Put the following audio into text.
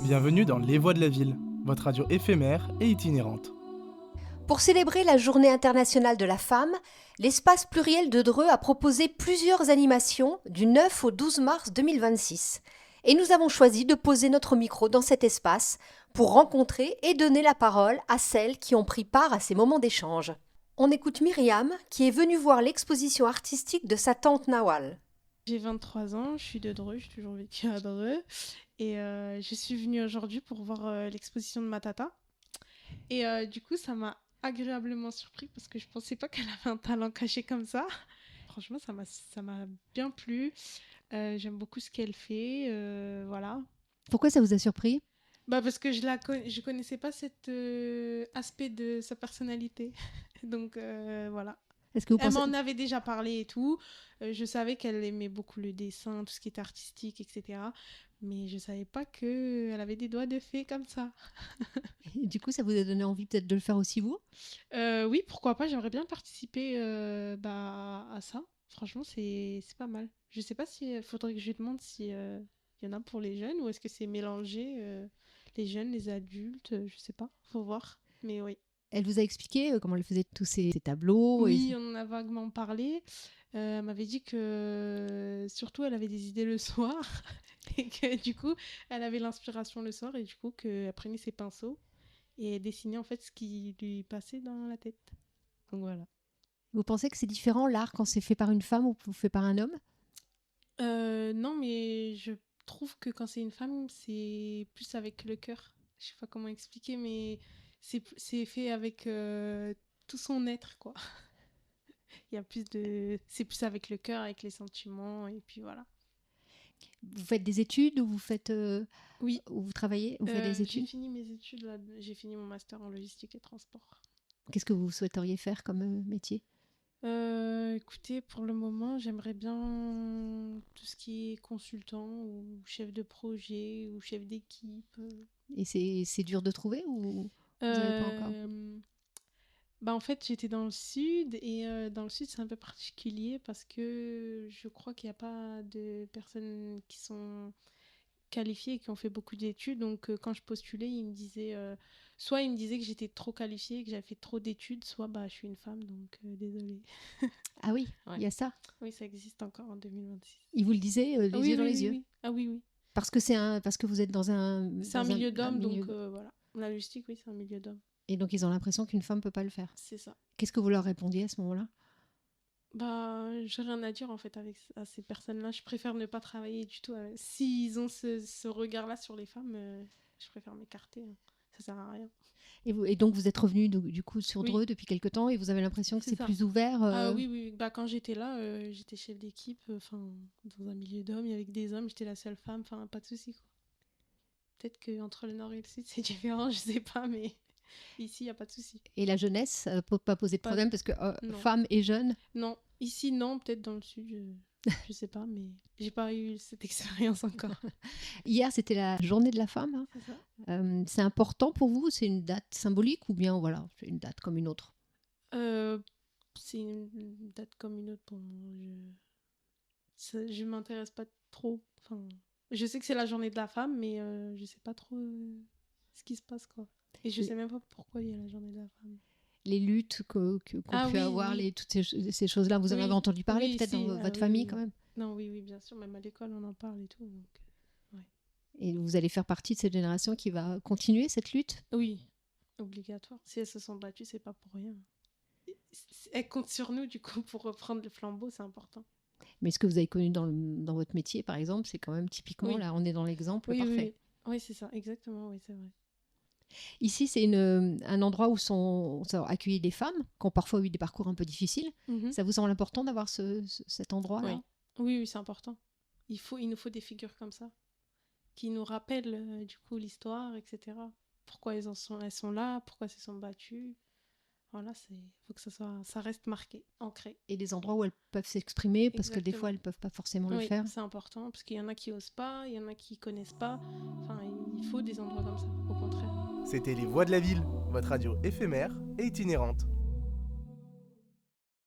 Bienvenue dans Les Voix de la Ville, votre radio éphémère et itinérante. Pour célébrer la Journée internationale de la femme, l'espace pluriel de Dreux a proposé plusieurs animations du 9 au 12 mars 2026. Et nous avons choisi de poser notre micro dans cet espace pour rencontrer et donner la parole à celles qui ont pris part à ces moments d'échange. On écoute Myriam qui est venue voir l'exposition artistique de sa tante Nawal. J'ai 23 ans, je suis de Dreux, j'ai toujours vécu à Dreux. Et je suis venue aujourd'hui pour voir l'exposition de ma tata. Et du coup, ça m'a agréablement surpris parce que je pensais pas qu'elle avait un talent caché comme ça. Franchement, ça m'a bien plu. J'aime beaucoup ce qu'elle fait, voilà. Pourquoi ça vous a surpris ? Parce que je connaissais pas cet aspect de sa personnalité. Donc voilà. Est-ce que vous Elle pensez... m'en avait déjà parlé et tout. Je savais qu'elle aimait beaucoup le dessin, tout ce qui était artistique, etc. Mais je savais pas qu'elle avait des doigts de fée comme ça. Du coup, ça vous a donné envie peut-être de le faire aussi vous ? Oui, pourquoi pas. J'aimerais bien participer à ça. Franchement, c'est pas mal. Je sais pas si faudrait que je lui demande si y en a pour les jeunes ou est-ce que c'est mélangé les jeunes, les adultes. Je sais pas. Faut voir. Mais oui. Elle vous a expliqué comment elle faisait tous ces tableaux ? Oui, on en a vaguement parlé. Elle m'avait dit que surtout elle avait des idées le soir et que du coup elle avait l'inspiration le soir et du coup qu'elle prenait ses pinceaux et dessinait en fait ce qui lui passait dans la tête. Donc voilà. Vous pensez que c'est différent l'art quand c'est fait par une femme ou fait par un homme ? Non, mais je trouve que quand c'est une femme, c'est plus avec le cœur. Je sais pas comment expliquer, mais c'est fait avec tout son être, quoi. Il y a c'est plus avec le cœur, avec les sentiments, et puis voilà. Vous faites des études ou vous faites Oui. Ou vous travaillez ? Vous faites des études ? J'ai fini mes études, là. J'ai fini mon master en logistique et transport. Qu'est-ce que vous souhaiteriez faire comme métier ? Écoutez, pour le moment, j'aimerais bien tout ce qui est consultant ou chef de projet ou chef d'équipe. Et c'est dur de trouver ou vous n'avez pas encore ? En fait, j'étais dans le sud et dans le sud, c'est un peu particulier parce que je crois qu'il n'y a pas de personnes qui sont qualifiées et qui ont fait beaucoup d'études. Donc, quand je postulais, soit ils me disaient que j'étais trop qualifiée, que j'avais fait trop d'études, soit je suis une femme, donc désolée. Ah oui, Ouais. il y a ça. Oui, ça existe encore en 2026. Ils vous le disaient, les yeux dans les yeux. Oui. Ah oui, oui. Parce que vous êtes dans un... C'est un milieu d'hommes, donc voilà. La logistique, oui, c'est un milieu d'hommes. Et donc, ils ont l'impression qu'une femme ne peut pas le faire. C'est ça. Qu'est-ce que vous leur répondiez à ce moment-là ? J'ai rien à dire en fait à ces personnes-là. Je préfère ne pas travailler du tout. S'ils ont ce regard-là sur les femmes, je préfère m'écarter. Hein. Ça sert à rien. Et donc, vous êtes revenu du coup sur Oui. Dreux depuis quelque temps et vous avez l'impression que c'est ça. plus ouvert Ah oui. Quand j'étais là, j'étais chef d'équipe, dans un milieu d'hommes, avec des hommes, j'étais la seule femme, pas de souci. Quoi. Peut-être qu'entre le nord et le sud, c'est différent, je sais pas, mais ici, il n'y a pas de souci. Et la jeunesse, ça ne peut pas poser de problème parce que femmes et jeunes ? Non, ici, non, peut-être dans le sud, je sais pas, mais j'ai pas eu cette expérience encore. Hier, c'était la journée de la femme. Hein. C'est ça. C'est important pour vous ? C'est une date symbolique ou bien voilà, c'est une date comme une autre ? C'est une date comme une autre pour moi. Je m'intéresse pas trop. Je sais que c'est la journée de la femme, mais je sais pas trop ce qui se passe, quoi. Et je sais même pas pourquoi il y a la journée de la femme. Les luttes qu'on peut avoir, toutes ces choses-là, vous en avez entendu parler peut-être dans votre famille quand même ? Non, oui, bien sûr, même à l'école on en parle et tout. Donc, ouais. Et vous allez faire partie de cette génération qui va continuer cette lutte ? Oui, obligatoire. Si elles se sont battues, c'est pas pour rien. Elles comptent sur nous, du coup, pour reprendre le flambeau, c'est important. Mais ce que vous avez connu dans votre métier, par exemple, c'est quand même typiquement, là, on est dans l'exemple parfait. Oui, c'est ça, exactement, oui, c'est vrai. Ici, c'est un endroit où sont accueillies des femmes qui ont parfois eu des parcours un peu difficiles. Mm-hmm. Ça vous semble important d'avoir cet endroit-là ? Oui, c'est important. Il nous faut des figures comme ça, qui nous rappellent du coup l'histoire, etc. Pourquoi elles sont là, pourquoi elles se sont battues. Voilà, il faut que ça reste marqué, ancré. Et des endroits où elles peuvent s'exprimer, parce que des fois, elles ne peuvent pas forcément le faire. Oui, c'est important, parce qu'il y en a qui n'osent pas, il y en a qui ne connaissent pas. Il faut des endroits comme ça, au contraire. C'était Les Voix de la Ville, votre radio éphémère et itinérante.